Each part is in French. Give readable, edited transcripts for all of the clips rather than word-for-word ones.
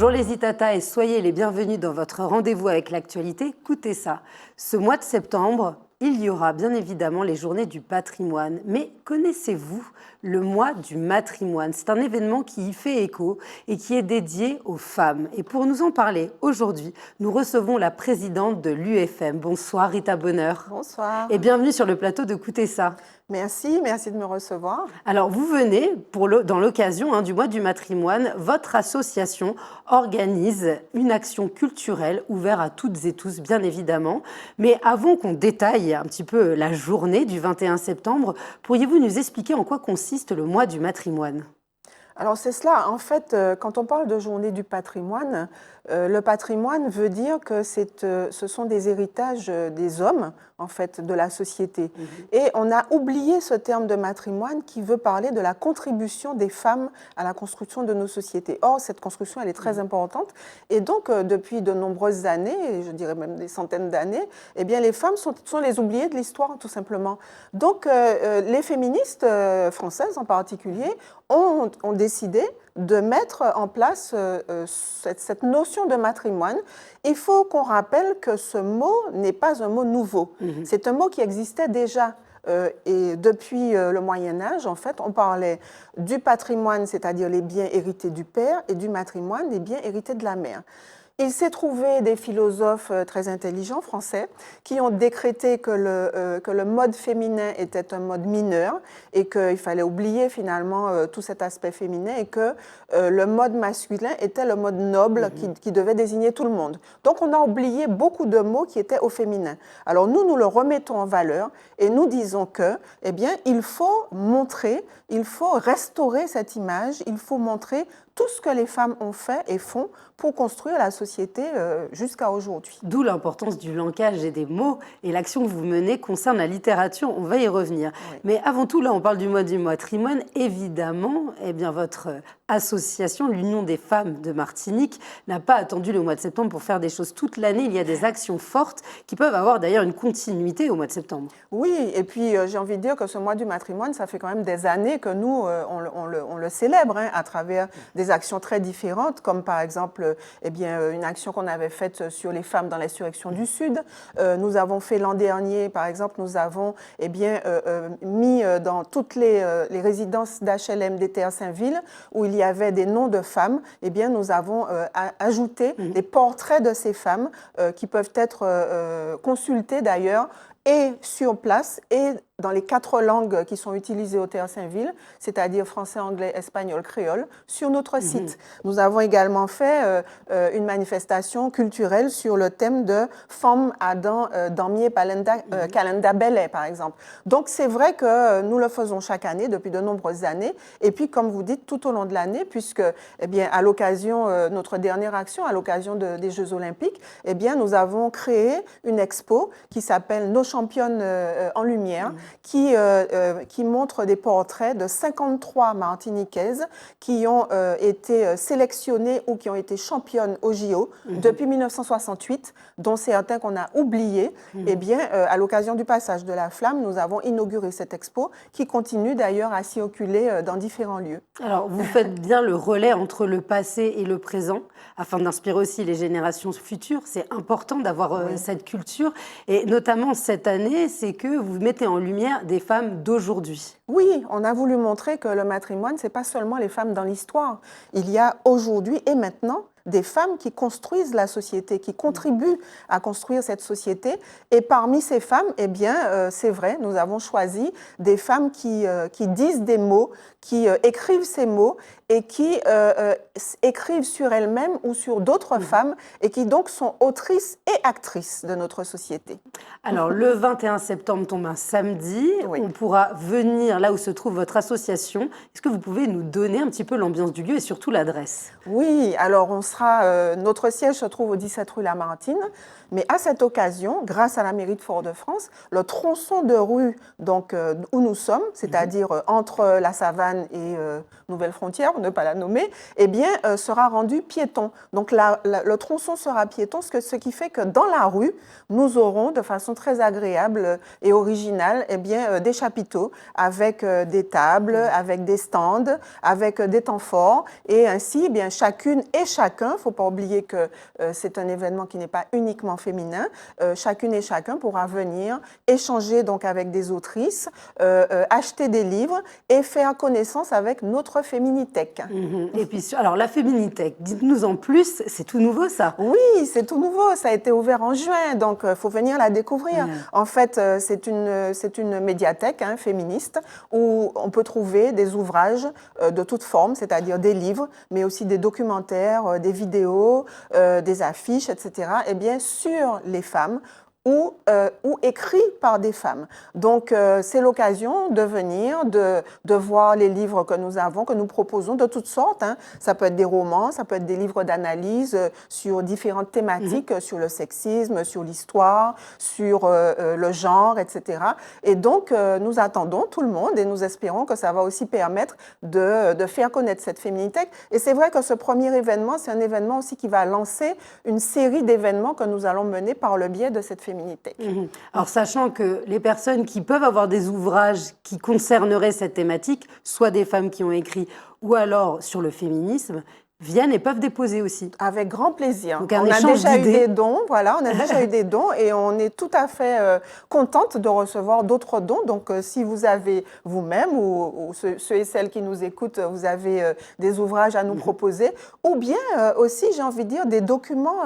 Bonjour les Itata et soyez les bienvenus dans votre rendez-vous avec l'actualité. Écoutez ça, ce mois de septembre, il y aura bien évidemment les journées du patrimoine. Mais connaissez-vous le mois du matrimoine? C'est un événement qui y fait écho et qui est dédié aux femmes. Et pour nous en parler aujourd'hui, nous recevons la présidente de l'UFM. Bonsoir Rita Bonheur. Bonsoir. Et bienvenue sur le plateau d'Écoutez ça. Merci de me recevoir. Alors, vous venez, dans l'occasion du mois du matrimoine, votre association organise une action culturelle ouverte à toutes et tous, bien évidemment. Mais avant qu'on détaille un petit peu la journée du 21 septembre, pourriez-vous nous expliquer en quoi consiste le mois du matrimoine ? Alors c'est cela, en fait, quand on parle de journée du patrimoine, le patrimoine veut dire que ce sont des héritages des hommes, en fait, de la société. Et on a oublié ce terme de matrimoine qui veut parler de la contribution des femmes à la construction de nos sociétés. Or, cette construction, elle est très importante. Et donc, depuis de nombreuses années, et je dirais même des centaines d'années, eh bien, les femmes sont les oubliées de l'histoire, tout simplement. Donc, les féministes françaises en particulier ont décidé de mettre en place cette notion de matrimoine. Il faut qu'on rappelle que ce mot n'est pas un mot nouveau. C'est un mot qui existait déjà. Et depuis le Moyen-Âge, en fait, on parlait du patrimoine, c'est-à-dire les biens hérités du père, et du matrimoine, les biens hérités de la mère. Il s'est trouvé des philosophes très intelligents français qui ont décrété que le mode féminin était un mode mineur et qu'il fallait oublier finalement tout cet aspect féminin et que le mode masculin était le mode noble qui devait désigner tout le monde. Donc on a oublié beaucoup de mots qui étaient au féminin. Alors nous le remettons en valeur et nous disons que, eh bien, il faut montrer, il faut restaurer cette image, il faut montrer tout ce que les femmes ont fait et font pour construire la société jusqu'à aujourd'hui. D'où l'importance du langage et des mots, et l'action que vous menez concerne la littérature, on va y revenir. Oui. Mais avant tout, là on parle du mois du matrimoine, évidemment, eh bien, votre association, l'Union des femmes de Martinique, n'a pas attendu le mois de septembre pour faire des choses toute l'année. Il y a des actions fortes qui peuvent avoir d'ailleurs une continuité au mois de septembre. Oui, et puis j'ai envie de dire que ce mois du matrimoine, ça fait quand même des années que nous, on le célèbre à travers des actions très différentes, comme par exemple eh bien, une action qu'on avait faite sur les femmes dans l'insurrection du Sud. Nous avons fait l'an dernier, par exemple, nous avons eh bien, mis dans toutes les résidences d'HLM des Terres Saint-Ville, où il y avait des noms de femmes, eh bien, nous avons ajouté des portraits de ces femmes qui peuvent être consultés d'ailleurs et sur place et dans les 4 langues qui sont utilisées au Théâtre Saint-Ville, c'est-à-dire français, anglais, espagnol, créole, sur notre site. Nous avons également fait une manifestation culturelle sur le thème de Femme Adam Damier Kalenda Bellet, par exemple. Donc c'est vrai que nous le faisons chaque année depuis de nombreuses années. Et puis, comme vous dites, tout au long de l'année, puisque eh bien, à l'occasion, notre dernière action, à l'occasion des Jeux Olympiques, eh bien, nous avons créé une expo qui s'appelle Nos championnes en lumière, qui montre des portraits de 53 Martiniquaises qui ont été sélectionnées ou qui ont été championnes au JO depuis 1968, dont certains qu'on a oubliés. Eh bien, à l'occasion du passage de la flamme, nous avons inauguré cette expo qui continue d'ailleurs à circuler dans différents lieux. Alors, vous faites bien le relais entre le passé et le présent, afin d'inspirer aussi les générations futures. C'est important d'avoir cette culture. Et notamment cette année, c'est que vous mettez en lumière des femmes d'aujourd'hui. Oui, on a voulu montrer que le matrimoine, ce n'est pas seulement les femmes dans l'histoire. Il y a aujourd'hui et maintenant des femmes qui construisent la société, qui contribuent à construire cette société. Et parmi ces femmes, eh bien, c'est vrai, nous avons choisi des femmes qui disent des mots, qui écrivent ces mots et qui écrivent sur elles-mêmes ou sur d'autres femmes et qui donc sont autrices et actrices de notre société. Alors, le 21 septembre tombe un samedi. Oui. On pourra venir là où se trouve votre association. Est-ce que vous pouvez nous donner un petit peu l'ambiance du lieu et surtout l'adresse ? Oui, alors notre siège se trouve au 17 rue Lamartine. Mais à cette occasion, grâce à la mairie de Fort-de-France, le tronçon de rue donc, où nous sommes, c'est-à-dire entre la Savane et Nouvelle-Frontière, pour ne pas la nommer, eh bien, sera rendu piéton. Donc le tronçon sera piéton, ce qui fait que dans la rue, nous aurons de façon très agréable et originale eh bien, des chapiteaux avec des tables, avec des stands, avec des temps forts. Et ainsi, eh bien, chacune et chacun, il ne faut pas oublier que c'est un événement qui n'est pas uniquement féminin, chacune et chacun pourra venir échanger donc, avec des autrices, acheter des livres et faire connaissance avec notre Féminithèque. Et puis, alors la Féminithèque, dites-nous en plus, c'est tout nouveau ça? Oui, c'est tout nouveau, ça a été ouvert en juin, donc il faut venir la découvrir. En fait, c'est une médiathèque féministe où on peut trouver des ouvrages de toutes formes, c'est-à-dire des livres, mais aussi des documentaires, des vidéos, des affiches, etc., eh bien, sur les femmes, ou écrits par des femmes. Donc, c'est l'occasion de venir, de voir les livres que nous avons, que nous proposons de toutes sortes. Ça peut être des romans, ça peut être des livres d'analyse sur différentes thématiques, sur le sexisme, sur l'histoire, sur le genre, etc. Et donc, nous attendons tout le monde et nous espérons que ça va aussi permettre de faire connaître cette Féminithèque. Et c'est vrai que ce premier événement, c'est un événement aussi qui va lancer une série d'événements que nous allons mener par le biais de cette Féminithèque. Alors, sachant que les personnes qui peuvent avoir des ouvrages qui concerneraient cette thématique, soit des femmes qui ont écrit, ou alors sur le féminisme, viennent et peuvent déposer aussi. Avec grand plaisir. Donc, on a déjà eu des dons, voilà, on a déjà eu des dons et on est tout à fait contente de recevoir d'autres dons. Donc, si vous avez vous-même ou ceux et celles qui nous écoutent, vous avez des ouvrages à nous proposer, ou bien aussi, j'ai envie de dire, des documents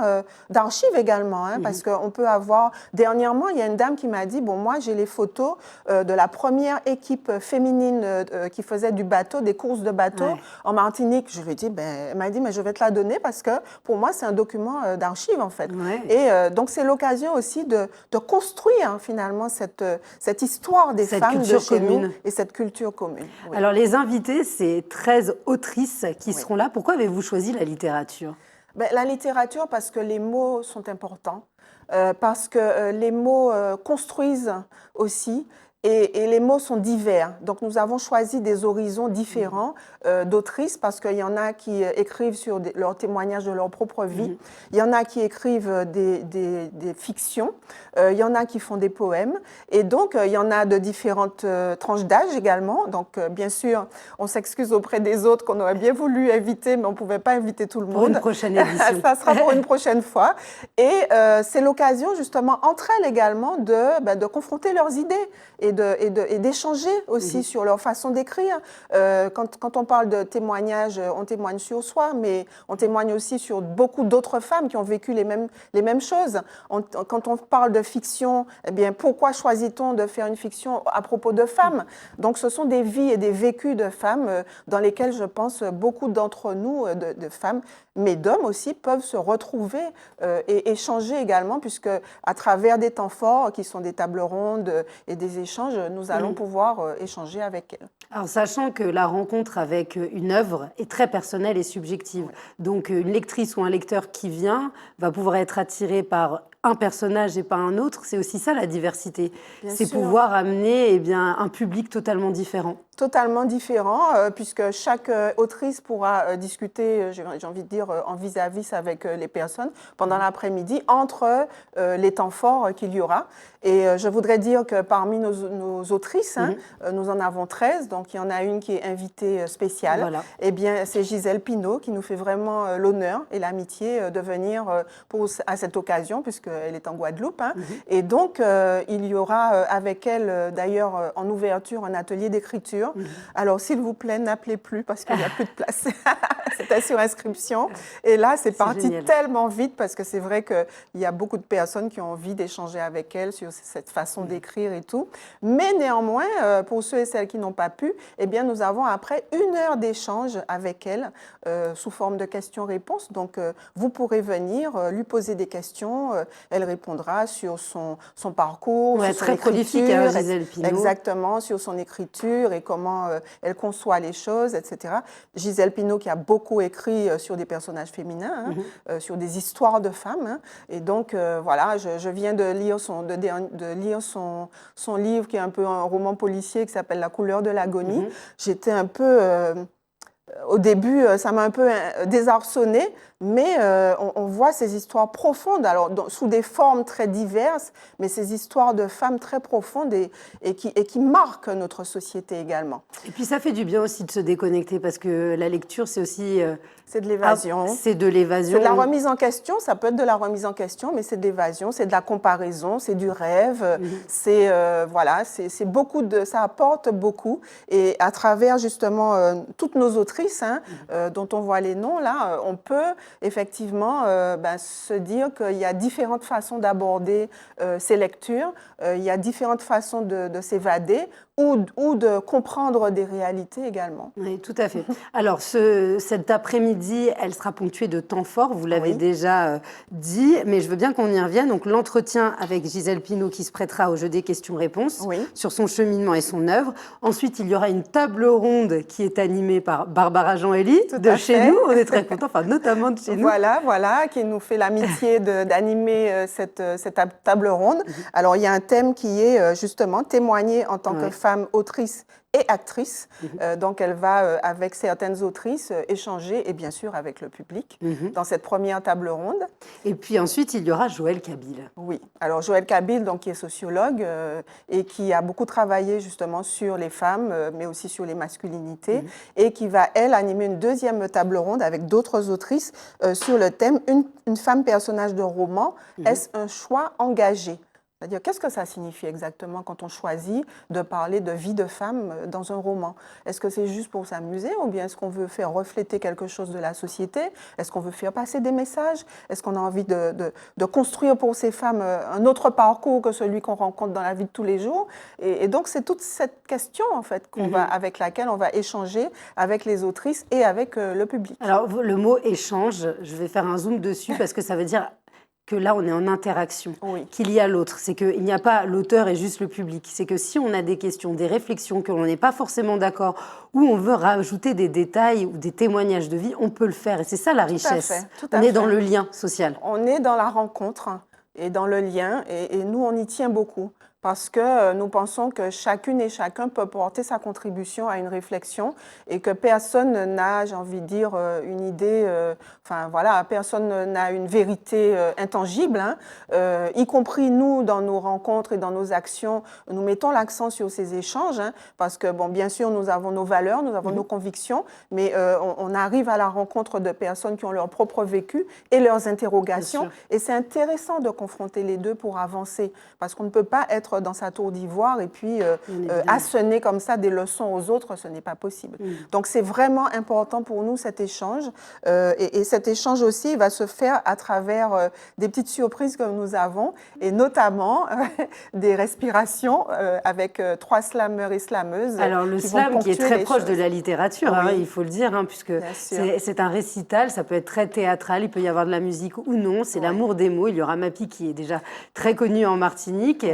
d'archives également, parce qu'on peut avoir... Dernièrement, il y a une dame qui m'a dit, bon, moi, j'ai les photos de la première équipe féminine qui faisait du bateau, des courses de bateau en Martinique. Je lui ai dit, ben, elle m'a dit, mais je vais te la donner parce que pour moi, c'est un document d'archives, en fait. Et donc, c'est l'occasion aussi de construire, finalement, cette histoire des femmes de chez nous et cette culture commune. Alors, les invités, c'est 13 autrices qui seront là. Pourquoi avez-vous choisi la littérature? Ben, la littérature, parce que les mots sont importants, parce que les mots construisent aussi. Et les mots sont divers. Donc, nous avons choisi des horizons différents d'autrices parce qu'il y en a qui écrivent sur leurs témoignages de leur propre vie. Il y en a qui écrivent des fictions. Il y en a qui font des poèmes. Et donc, il y en a de différentes tranches d'âge également. Donc, bien sûr, on s'excuse auprès des autres qu'on aurait bien voulu inviter, mais on ne pouvait pas inviter tout le monde. Pour une prochaine édition. Ça sera pour une prochaine fois. Et c'est l'occasion, justement, entre elles également, de confronter leurs idées et d'échanger aussi sur leur façon d'écrire. Quand on parle de témoignage, on témoigne sur soi, mais on témoigne aussi sur beaucoup d'autres femmes qui ont vécu les mêmes choses. Quand on parle de fiction, eh bien, pourquoi choisit-on de faire une fiction à propos de femmes? Donc, ce sont des vies et des vécus de femmes dans lesquels, je pense, beaucoup d'entre nous, de femmes, mais d'hommes aussi, peuvent se retrouver et échanger également, puisque à travers des temps forts, qui sont des tables rondes et des échanges, nous allons pouvoir échanger avec elles. Alors, sachant que la rencontre avec une œuvre est très personnelle et subjective, donc une lectrice ou un lecteur qui vient va pouvoir être attiré par un personnage et pas un autre, c'est aussi ça la diversité. C'est pouvoir amener un public totalement différent. Totalement différent, puisque chaque autrice pourra discuter, j'ai envie de dire, en vis-à-vis avec les personnes pendant l'après-midi, entre les temps forts qu'il y aura. Et je voudrais dire que parmi nos autrices, nous en avons 13, donc il y en a une qui est invitée spéciale. Voilà. Eh bien, c'est Gisèle Pineau qui nous fait vraiment l'honneur et l'amitié de venir à cette occasion, puisqu'elle est en Guadeloupe. Et donc, il y aura avec elle, d'ailleurs, en ouverture, un atelier d'écriture. Alors, s'il vous plaît, n'appelez plus parce qu'il n'y a plus de place. C'était sur inscription. Et là, c'est parti génial. Tellement vite parce que c'est vrai qu'il y a beaucoup de personnes qui ont envie d'échanger avec elle sur cette façon d'écrire et tout. Mais néanmoins, pour ceux et celles qui n'ont pas pu, eh bien, nous avons après 1 heure d'échange avec elle sous forme de questions-réponses. Donc, vous pourrez venir lui poser des questions. Elle répondra sur son parcours, sur son très écriture. Prolifique, Gisèle Pineau. Exactement, sur son écriture et comment comment elle conçoit les choses, etc. Gisèle Pineau qui a beaucoup écrit sur des personnages féminins, sur des histoires de femmes. Hein. Et donc, voilà, je viens de lire, son livre qui est un peu un roman policier qui s'appelle La couleur de l'agonie. J'étais un peu... au début, ça m'a un peu désarçonné, mais on voit ces histoires profondes, alors sous des formes très diverses, mais ces histoires de femmes très profondes et qui marquent notre société également. Et puis ça fait du bien aussi de se déconnecter, parce que la lecture, c'est aussi... c'est de l'évasion. C'est de l'évasion. C'est de la remise en question, ça peut être de la remise en question, mais c'est de l'évasion, c'est de la comparaison, c'est du rêve, c'est voilà, c'est beaucoup de, ça apporte beaucoup. Et à travers justement toutes nos autrices, hein, dont on voit les noms là, on peut effectivement se dire qu'il y a différentes façons d'aborder ces lectures, il y a différentes façons de s'évader ou de comprendre des réalités également. Oui, tout à fait. Alors, cet après-midi, elle sera ponctuée de temps forts, vous l'avez déjà dit, mais je veux bien qu'on y revienne. Donc, l'entretien avec Gisèle Pineau qui se prêtera au jeu des questions-réponses sur son cheminement et son œuvre. Ensuite, il y aura une table ronde qui est animée par Barbara Jean-Élie de chez nous. On est très contents, enfin, notamment de chez nous. Voilà, qui nous fait l'amitié d'animer cette table ronde. Alors, il y a un thème qui est justement témoigner en tant que femme autrice et actrice. Donc, elle va, avec certaines autrices, échanger, et bien sûr avec le public, dans cette première table ronde. Et puis ensuite, il y aura Joëlle Kabyle. Oui, alors Joëlle Kabyle, donc, qui est sociologue et qui a beaucoup travaillé justement sur les femmes, mais aussi sur les masculinités, et qui va, elle, animer une deuxième table ronde avec d'autres autrices sur le thème « Une femme personnage de roman, est-ce un choix engagé ?» C'est-à-dire, qu'est-ce que ça signifie exactement quand on choisit de parler de vie de femme dans un roman? Est-ce que c'est juste pour s'amuser ou bien est-ce qu'on veut faire refléter quelque chose de la société? Est-ce qu'on veut faire passer des messages? Est-ce qu'on a envie de construire pour ces femmes un autre parcours que celui qu'on rencontre dans la vie de tous les jours? Et donc, c'est toute cette question, en fait, avec laquelle on va échanger avec les autrices et avec le public. Alors, le mot « échange », je vais faire un zoom dessus parce que ça veut dire que là, on est en interaction, qu'il y a l'autre. C'est qu'il n'y a pas l'auteur et juste le public. C'est que si on a des questions, des réflexions, que l'on n'est pas forcément d'accord, ou on veut rajouter des détails ou des témoignages de vie, on peut le faire. Et c'est ça la richesse. On est dans le lien social. On est dans la rencontre et dans le lien. Et nous, on y tient beaucoup. Parce que nous pensons que chacune et chacun peut porter sa contribution à une réflexion et que personne n'a, j'ai envie de dire, une idée, enfin voilà, personne n'a une vérité intangible, hein, y compris nous, dans nos rencontres et dans nos actions, nous mettons l'accent sur ces échanges, hein, parce que, bon, bien sûr, nous avons nos valeurs, nous avons nos convictions, mais on arrive à la rencontre de personnes qui ont leur propre vécu et leurs interrogations, et c'est intéressant de confronter les deux pour avancer, parce qu'on ne peut pas être dans sa tour d'ivoire et puis assonner comme ça des leçons aux autres, ce n'est pas possible. Donc c'est vraiment important pour nous cet échange et cet échange aussi va se faire à travers des petites surprises que nous avons et notamment des respirations avec 3 slameurs et slameuses. Alors le slam qui est très proche de la littérature, hein, il faut le dire, hein, puisque c'est un récital, ça peut être très théâtral, il peut y avoir de la musique ou non, c'est l'amour des mots. Il y aura Mapi qui est déjà très connue en Martinique.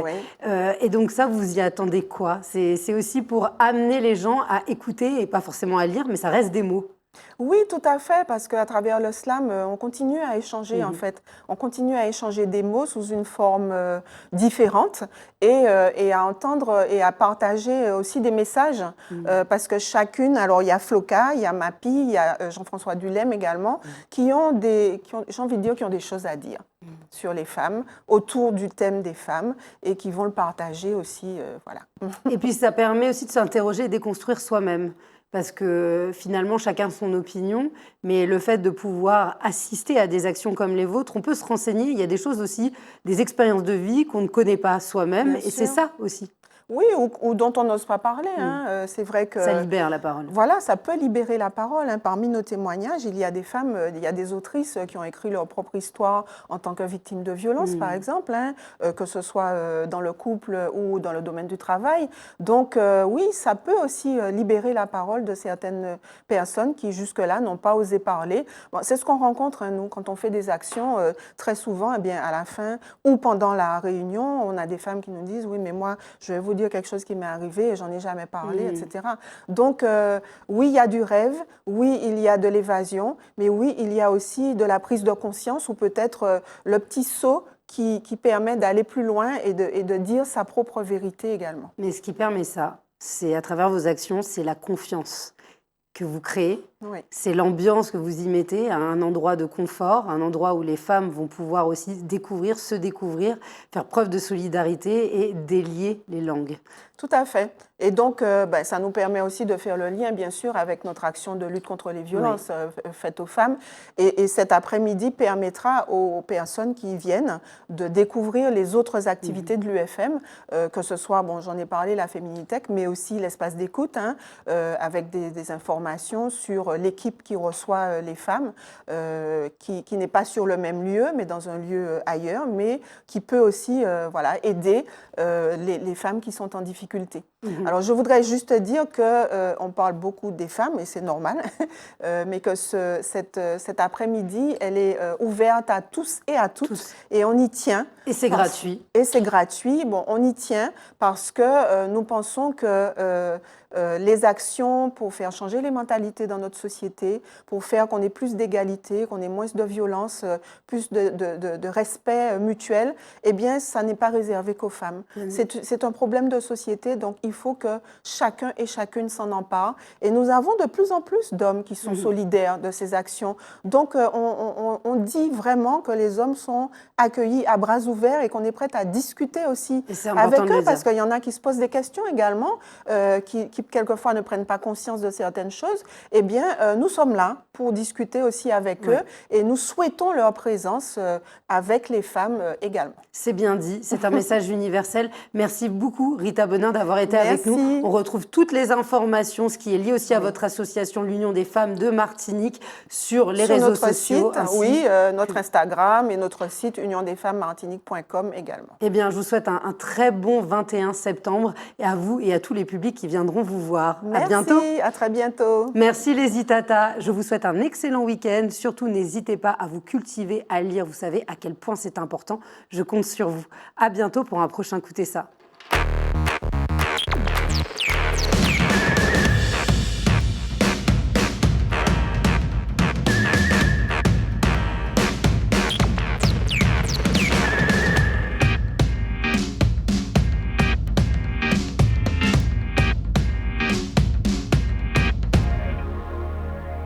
Et donc ça, vous y attendez quoi? C'est aussi pour amener les gens à écouter et pas forcément à lire, mais ça reste des mots. Oui, tout à fait, parce qu'à travers le slam, on continue à échanger, en fait. On continue à échanger des mots sous une forme différente et à entendre et à partager aussi des messages, parce que chacune, alors il y a Floca, il y a Mapi, il y a Jean-François Dulem également, qui ont, j'ai envie de dire, qui ont des choses à dire sur les femmes, autour du thème des femmes, et qui vont le partager aussi, voilà. Et puis ça permet aussi de s'interroger et déconstruire soi-même. Parce que finalement, chacun son opinion, mais le fait de pouvoir assister à des actions comme les vôtres, on peut se renseigner. Il y a des choses aussi, des expériences de vie qu'on ne connaît pas soi-même, et c'est ça aussi. Oui, ou dont on n'ose pas parler. Hein. C'est vrai que... Ça libère la parole. Voilà, ça peut libérer la parole. Hein. Parmi nos témoignages, il y a des femmes, il y a des autrices qui ont écrit leur propre histoire en tant que victimes de violences, par exemple, hein, que ce soit dans le couple ou dans le domaine du travail. Donc oui, ça peut aussi libérer la parole de certaines personnes qui jusque-là n'ont pas osé parler. Bon, c'est ce qu'on rencontre, hein, nous, quand on fait des actions. Très souvent, eh bien, à la fin ou pendant la réunion, on a des femmes qui nous disent « Oui, mais moi, je vais vous vous dire quelque chose qui m'est arrivé et j'en ai jamais parlé, etc. Donc, oui, il y a du rêve, oui, il y a de l'évasion, mais oui, il y a aussi de la prise de conscience ou peut-être le petit saut qui permet d'aller plus loin et de dire sa propre vérité également. Mais ce qui permet ça, c'est à travers vos actions, c'est la confiance que vous créez. Oui. C'est l'ambiance que vous y mettez, à un endroit de confort, un endroit où les femmes vont pouvoir aussi découvrir, se découvrir, faire preuve de solidarité et délier les langues. Tout à fait. Et donc, ça nous permet aussi de faire le lien, bien sûr, avec notre action de lutte contre les violences faites aux femmes. Et cet après-midi permettra aux personnes qui viennent de découvrir les autres activités de l'UFM, que ce soit, bon, j'en ai parlé, la Féminithèque, mais aussi l'espace d'écoute, avec des informations sur l'équipe qui reçoit les femmes, qui n'est pas sur le même lieu, mais dans un lieu ailleurs, mais qui peut aussi aider les femmes qui sont en difficulté. Alors, je voudrais juste dire qu'on parle beaucoup des femmes, et c'est normal, mais que cet après-midi, elle est ouverte à tous et à toutes, et on y tient. Et c'est gratuit. Et c'est gratuit. Bon, on y tient parce que nous pensons que les actions pour faire changer les mentalités dans notre société, pour faire qu'on ait plus d'égalité, qu'on ait moins de violence, plus de respect mutuel, eh bien, ça n'est pas réservé qu'aux femmes. C'est un problème de société, donc il faut que chacun et chacune s'en empare. Et nous avons de plus en plus d'hommes qui sont solidaires de ces actions. Donc, on dit vraiment que les hommes sont accueillis à bras ouverts et qu'on est prêt à discuter aussi avec eux, parce qu'il y en a qui se posent des questions également, qui quelquefois ne prennent pas conscience de certaines choses. Eh bien, nous sommes là pour discuter aussi avec eux et nous souhaitons leur présence avec les femmes également. C'est bien dit, c'est un message universel. Merci beaucoup Rita Benin d'avoir été avec nous. On retrouve toutes les informations, ce qui est lié aussi à votre association, l'Union des femmes de Martinique, sur les réseaux sociaux. Oui, notre Instagram et notre site uniondesfemmesmartinique.com également. Eh bien, je vous souhaite un très bon 21 septembre et à vous et à tous les publics qui viendront vous voir. Merci, à bientôt. À très bientôt. Merci les Zitata. Je vous souhaite un excellent week-end. Surtout, n'hésitez pas à vous cultiver, à lire. Vous savez à quel point c'est important. Je compte sur vous. À bientôt pour un prochain Écoutez ça.